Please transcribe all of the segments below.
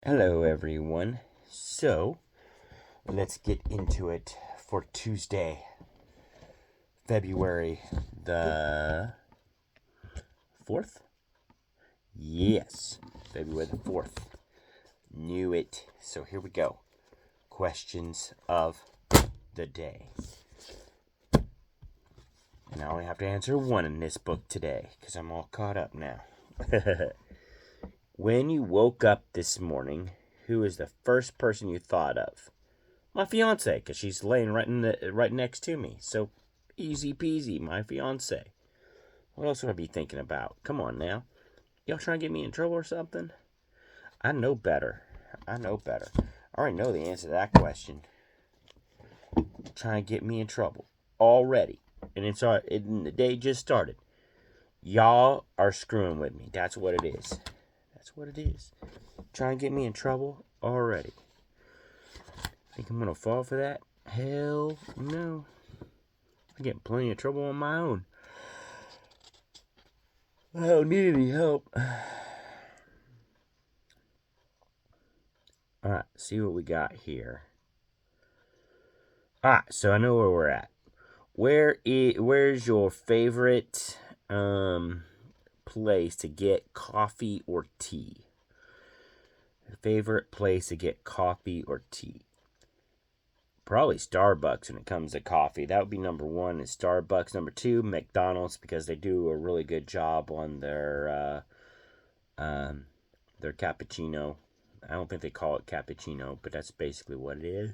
Hello, everyone. So, let's get into it for Tuesday, February the 4th? Yes, February the 4th. Knew it. So, here we go. Questions of the day. And I only have to answer one in this book today because I'm all caught up now. When you woke up this morning, who is the first person you thought of? My fiance, because she's laying right next to me. So easy peasy, my fiance. What else would I be thinking about? Come on now, y'all trying to get me in trouble or something? I know better. I know better. I already know the answer to that question. Trying to get me in trouble already, and the day just started. Y'all are screwing with me. That's what it is. That's what it is. Trying to get me in trouble already. Think I'm gonna fall for that? Hell no. I get plenty of trouble on my own. I don't need any help. Alright, see what we got here. Alright, so I know where we're at. Where's your favorite place to get coffee or tea? Favorite place to get coffee or tea? Probably Starbucks when it comes to coffee. That would be number one is Starbucks. Number two, McDonald's, because they do a really good job on their cappuccino. I don't think they call it cappuccino, but that's basically what it is.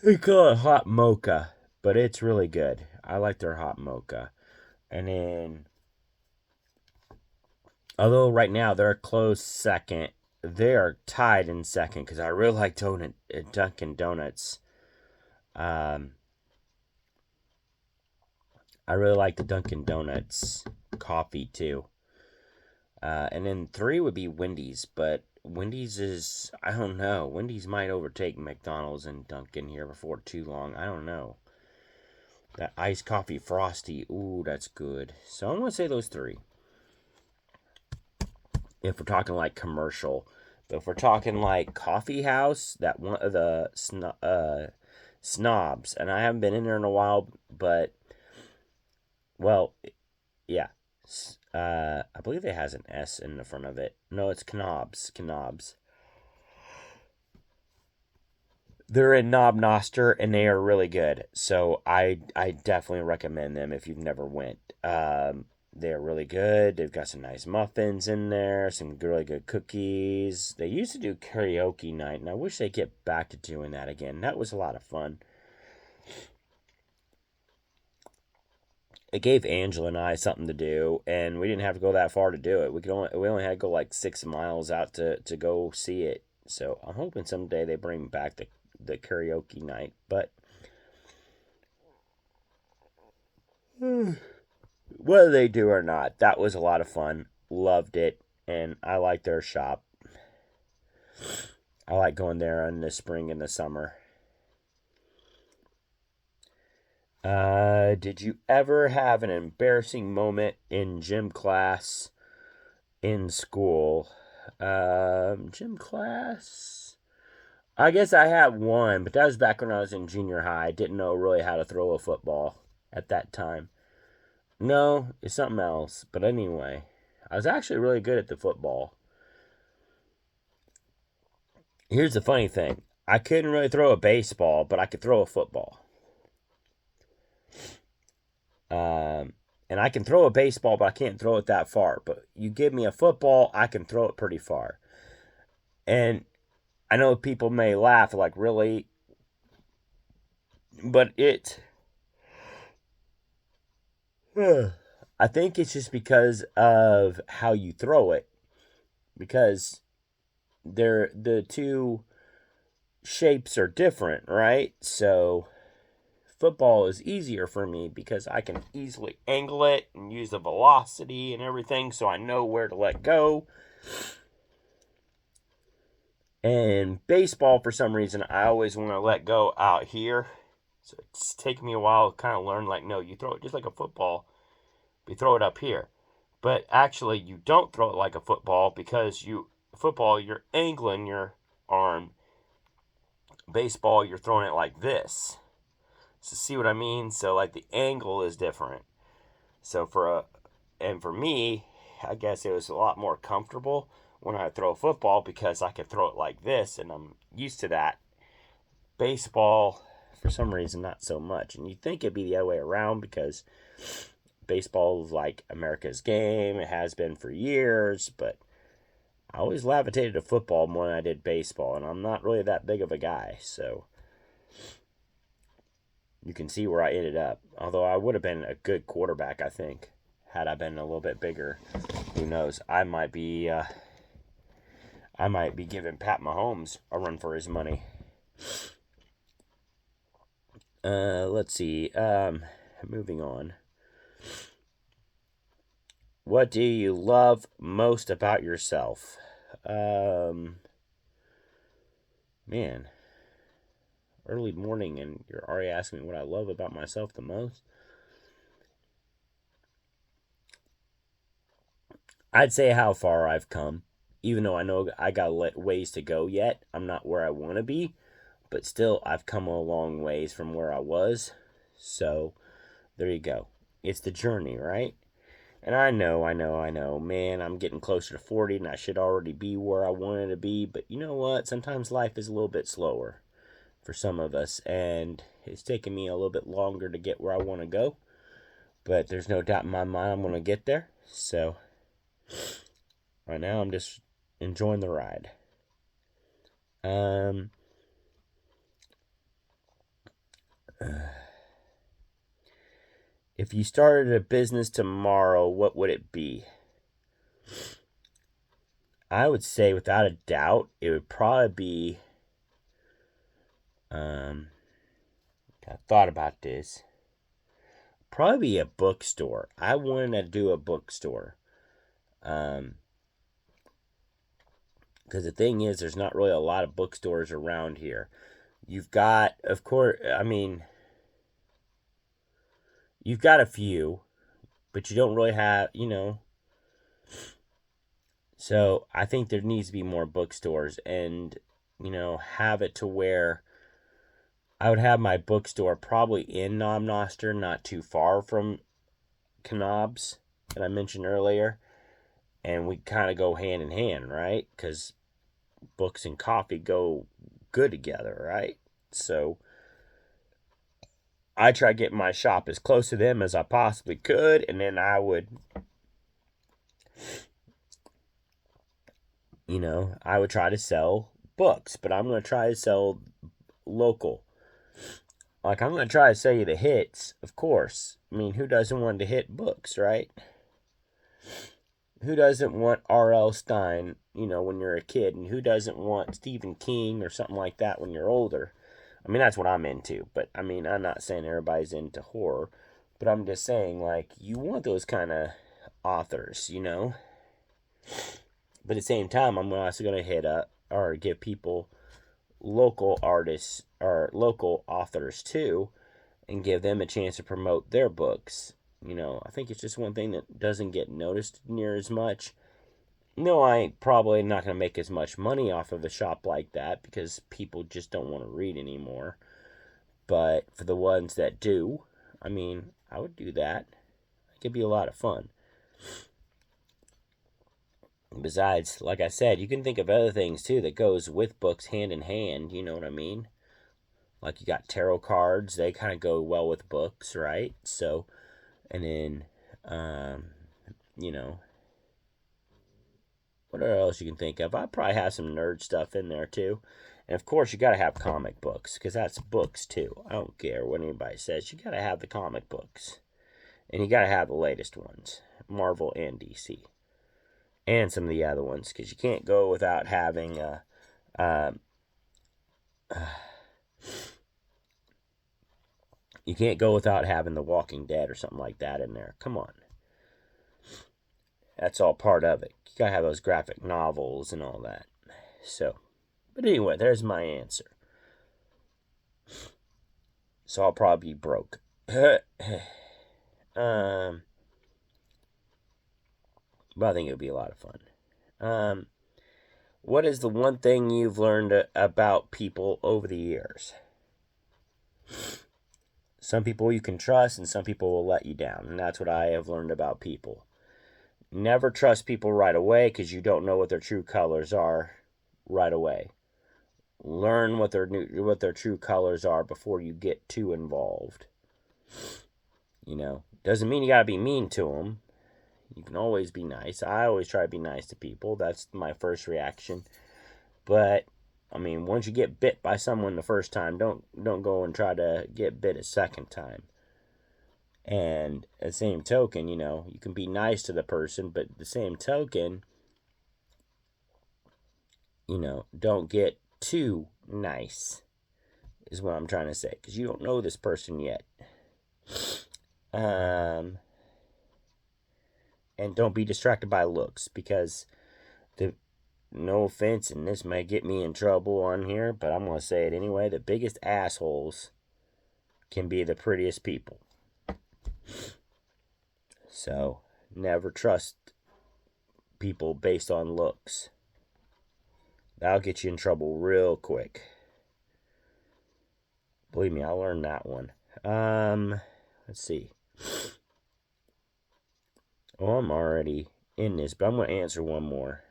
They call it hot mocha, but it's really good. I like their hot mocha. And then, although right now they're a close second, they are tied in second because I really like Dunkin' Donuts. Um, I really like the Dunkin' Donuts coffee too. And then three would be Wendy's, but Wendy's is, I don't know. Wendy's might overtake McDonald's and Dunkin' here before too long. I don't know. That iced coffee frosty, ooh, that's good. So I'm gonna say those three. If we're talking like commercial, but if we're talking like coffee house, that one of the snobs, and I haven't been in there in a while, but well, yeah, I believe it has an S in the front of it. No, it's Knobs. Knobs. They're in Knob Noster and they are really good. So I definitely recommend them if you've never went. They're really good. They've got some nice muffins in there, some really good cookies. They used to do karaoke night, and I wish they'd get back to doing that again. That was a lot of fun. It gave Angela and I something to do, and we didn't have to go that far to do it. We only had to go like 6 miles out to go see it. So I'm hoping someday they bring back the karaoke night. But whether they do or not, that was a lot of fun. Loved it, and I like their shop. I like going there in the spring and the summer. Did you ever have an embarrassing moment in gym class in school? Gym class. I guess I had one, but that was back when I was in junior high. I didn't know really how to throw a football at that time. No, it's something else. But anyway, I was actually really good at the football. Here's the funny thing I couldn't really throw a baseball, but I could throw a football. And I can throw a baseball, but I can't throw it that far. But you give me a football, I can throw it pretty far. And I know people may laugh, like, really? But I think it's just because of how you throw it. Because the two shapes are different, right? So football is easier for me because I can easily angle it and use the velocity and everything, so I know where to let go. And baseball, for some reason, I always want to let go out here. So it's taken me a while to kind of learn, like, no, you throw it just like a football, but you throw it up here. But actually, you don't throw it like a football because Football, you're angling your arm. Baseball, you're throwing it like this. So see what I mean? So like the angle is different. So for me, I guess it was a lot more comfortable when I throw a football because I could throw it like this, and I'm used to that. Baseball, for some reason, not so much. And you'd think it'd be the other way around because baseball is like America's game. It has been for years, but I always levitated to football more than I did baseball, and I'm not really that big of a guy, so you can see where I ended up. Although I would have been a good quarterback, I think, had I been a little bit bigger. Who knows? I might be giving Pat Mahomes a run for his money. Let's see. Moving on. What do you love most about yourself? Man, early morning, and you're already asking me what I love about myself the most. I'd say how far I've come. Even though I know I got ways to go yet, I'm not where I want to be, but still, I've come a long ways from where I was. So, there you go. It's the journey, right? And I know, man, I'm getting closer to 40 and I should already be where I wanted to be. But you know what? Sometimes life is a little bit slower for some of us, and it's taken me a little bit longer to get where I want to go. But there's no doubt in my mind I'm going to get there. So, right now, I'm just enjoying the ride. Um, if you started a business tomorrow, what would it be? I would say, without a doubt, it would probably be. I thought about this. Probably be a bookstore. I wanted to do a bookstore. Um, because the thing is, there's not really a lot of bookstores around here. You've got, of course, I mean, you've got a few, but you don't really have, So I think there needs to be more bookstores and, have it to where I would have my bookstore probably in Knob Noster, not too far from Knobs that I mentioned earlier. And we kind of go hand in hand, right? Because books and coffee go good together, right? So I try to get my shop as close to them as I possibly could, and then I would try to sell books, but I'm going to try to sell local. Like, I'm going to try to sell you the hits, of course. I mean, who doesn't want to hit books, right? Who doesn't want R.L. Stine, when you're a kid? And who doesn't want Stephen King or something like that when you're older? I mean, that's what I'm into. But, I mean, I'm not saying everybody's into horror. But I'm just saying, like, you want those kind of authors. But at the same time, I'm also going to hit up or give people local artists or local authors too and give them a chance to promote their books. I think it's just one thing that doesn't get noticed near as much. No, I ain't probably not going to make as much money off of a shop like that because people just don't want to read anymore. But for the ones that do, I mean, I would do that. It could be a lot of fun. Besides, like I said, you can think of other things too that goes with books hand in hand, you know what I mean? Like you got tarot cards, they kind of go well with books, right? So, and then, um, you know, what else you can think of? I probably have some nerd stuff in there too. And of course, you got to have comic books because that's books too. I don't care what anybody says. You got to have the comic books. And you got to have the latest ones, Marvel and DC. And some of the other ones because you can't go without having uh, you can't go without having The Walking Dead or something like that in there. Come on. That's all part of it. You gotta have those graphic novels and all that. So, but anyway, there's my answer. So I'll probably be broke. But I think it would be a lot of fun. What is the one thing you've learned about people over the years? Some people you can trust and some people will let you down. And that's what I have learned about people. Never trust people right away because you don't know what their true colors are right away. Learn what their true colors are before you get too involved. Doesn't mean you got to be mean to them. You can always be nice. I always try to be nice to people. That's my first reaction. But once you get bit by someone the first time, don't go and try to get bit a second time. And at the same token, you can be nice to the person, but at the same token, don't get too nice, is what I'm trying to say, because you don't know this person yet. And don't be distracted by looks, because no offense, and this may get me in trouble on here, but I'm going to say it anyway, the biggest assholes can be the prettiest people. So, never trust people based on looks. That'll get you in trouble real quick. Believe me, I learned that one. Let's see. Oh, I'm already in this, but I'm going to answer one more.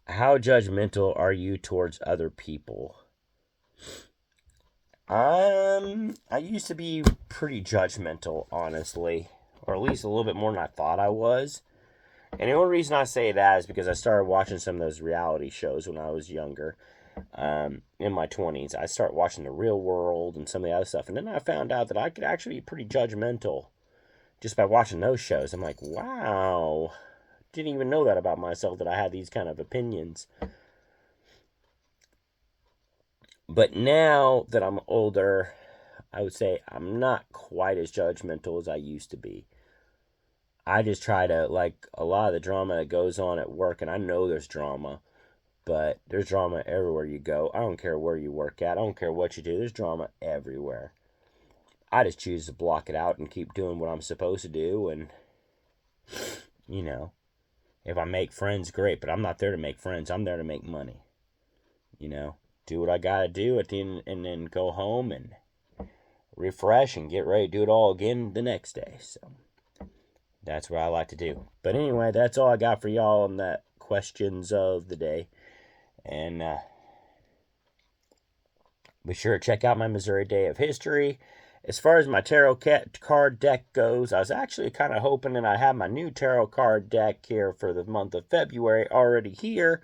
How judgmental are you towards other people? I used to be pretty judgmental, honestly, or at least a little bit more than I thought I was. And the only reason I say that is because I started watching some of those reality shows when I was younger, in my 20s. I started watching The Real World and some of the other stuff, and then I found out that I could actually be pretty judgmental just by watching those shows. I'm like, wow, didn't even know that about myself, that I had these kind of opinions. But now that I'm older, I would say I'm not quite as judgmental as I used to be. I just try to, like, a lot of the drama that goes on at work, and I know there's drama, but there's drama everywhere you go. I don't care where you work at. I don't care what you do. There's drama everywhere. I just choose to block it out and keep doing what I'm supposed to do. And, if I make friends, great. But I'm not there to make friends. I'm there to make money. Do what I got to do at the end, and then go home and refresh and get ready to do it all again the next day. So that's what I like to do. But anyway, that's all I got for y'all on that questions of the day. And be sure to check out my Missouri Day of History. As far as my tarot card deck goes, I was actually kind of hoping that I have my new tarot card deck here for the month of February already here,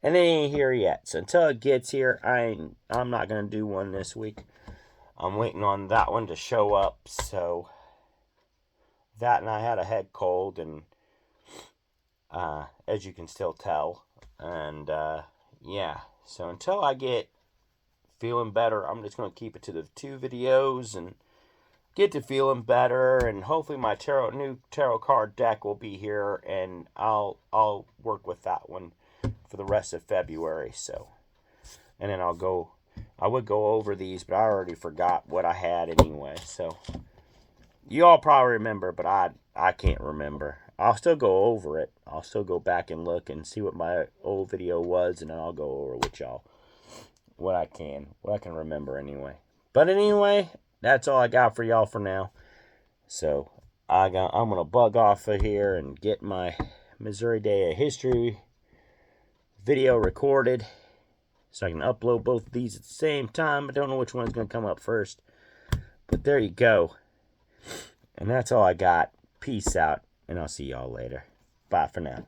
and it ain't here yet. So until it gets here, I'm not going to do one this week. I'm waiting on that one to show up. So that, and I had a head cold, and as you can still tell. And yeah, so until I get feeling better, I'm just going to keep it to the 2 videos and get to feeling better, and hopefully my new tarot card deck will be here, and I'll work with that one for the rest of February. So, and then I would go over these, but I already forgot what I had anyway. So you all probably remember, but I can't remember. I'll still go over it. I'll still go back and look and see what my old video was, and then I'll go over with y'all what I can remember anyway. But anyway, that's all I got for y'all for now. So I'm gonna bug off of here and get my Missouri Day of History video recorded, so I can upload both of these at the same time. I don't know which one's gonna come up first, but there you go. And that's all I got. Peace out, and I'll see y'all later. Bye for now.